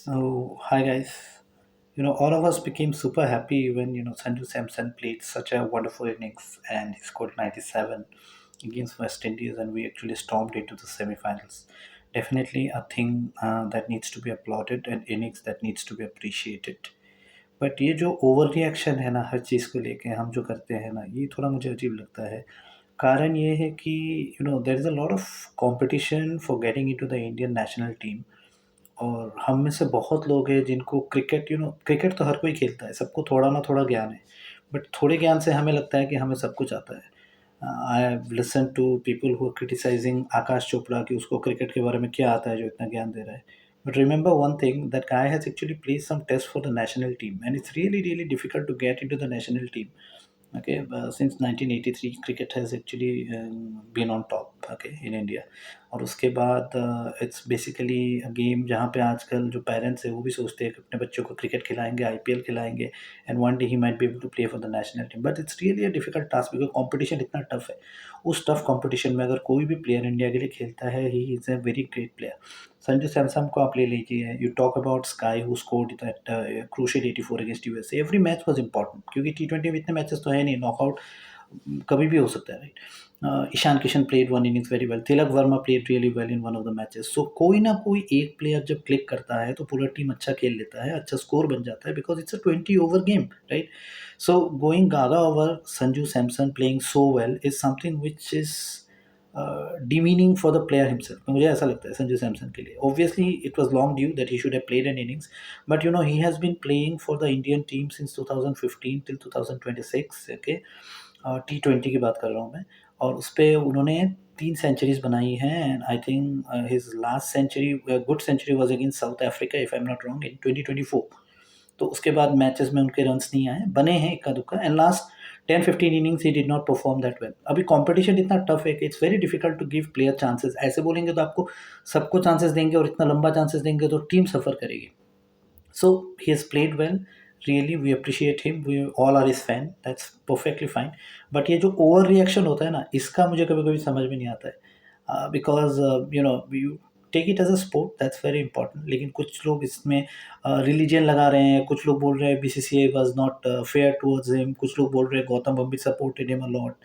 So, hi guys. All of us became super happy when Sanju Samson played such a wonderful innings and he scored 97 against West Indies, and we actually stormed into the semi-finals. Definitely a thing that needs to be applauded, and innings that needs to be appreciated. But ये जो over reaction है ना हर चीज़ को लेके हम जो करते हैं ना, ये थोड़ा मुझे अजीब लगता है। कारण ये है कि there is a lot of competition for getting into the Indian national team. और हम में से बहुत लोग हैं जिनको क्रिकेट क्रिकेट तो हर कोई खेलता है, सबको थोड़ा ना थोड़ा ज्ञान है। बट थोड़े ज्ञान से हमें लगता है कि हमें सब कुछ आता है। I have listen to people who are criticising Akash Chopra कि उसको क्रिकेट के बारे में क्या आता है जो इतना ज्ञान दे रहा है। But remember one thing, that guy has actually played some test for the national team and it's really really difficult to get into the national team. Okay, since 1983 cricket has actually been on top, okay, in India। और उसके बाद it's basically a game जहाँ पे आजकल जो parents हैं वो भी सोचते हैं कि अपने बच्चों को क्रिकेट खिलाएंगे, आईपीएल खिलाएंगे, and one day he might be able to play for the national team. But it's really a difficult task because competition इतना टफ है। उस टफ कंपटीशन में अगर कोई भी प्लेयर इंडिया के लिए खेलता है, he is a very great player. Sanju Samson को आप ले लीजिए, you talk about sky who scored that crucial 84 against USA. Every match was important क्योंकि टी20 में इतने मैचेस तो है नहीं, नॉकआउट कभी भी हो सकता है, right. Ishan Kishan played one innings very well, Tilak Varma played really well in one of the matches. So कोई ना कोई एक प्लेयर जब क्लिक करता है तो पूरा टीम अच्छा खेल लेता है, अच्छा स्कोर बन जाता है, because it's a 20 over game, right. So going gaga over Sanju Samson playing so well is something which is demeaning for the player himself। मुझे ऐसा लगता है संजू सैमसन के लिए। Obviously it was long due that he should have played an innings, but he has been playing for the Indian team since 2015 till 2026, okay। T20 की बात कर रहा हूँ मैं। और उस पे उन्होंने 3 सेंचुरीज बनाई हैं, and I think his last century, good century was against South Africa if I am not wrong in 2024। तो उसके बाद मैचेस में उनके रन्स नहीं आए, बने हैं इक्का दुक्का, and last 10-15 innings he did not perform that well. अभी कंपटीशन इतना टफ है कि it's very difficult to give player chances. ऐसे बोलेंगे तो आपको सबको चांसेस देंगे और इतना लंबा चांसेस देंगे तो टीम सफ़र करेगी। So he has played well. Really, we appreciate him. We all are his fan. That's perfectly fine. But ये जो ओवर रिएक्शन होता है ना, इसका मुझे कभी कभी समझ में नहीं आता है। Because you take it as a sport, that's very important. लेकिन कुछ लोग इसमें रिलीजन लगा रहे हैं, कुछ लोग बोल रहे हैं BCCI was not fair towards him, कुछ लोग बोल रहे हैं गौतम गंभीर supported him a lot.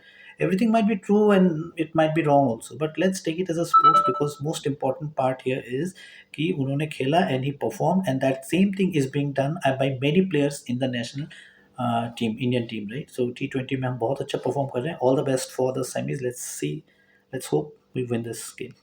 Everything might be true and it might be wrong also, but let's take it as a sports, because most important part here is कि उन्होंने खेला and he performed, and that same thing is being done by many players in the national team, Indian team, right? So T20 में हम बहुत अच्छा perform कर रहे हैं। All the best for the semis. Let's see, let's hope we win this game।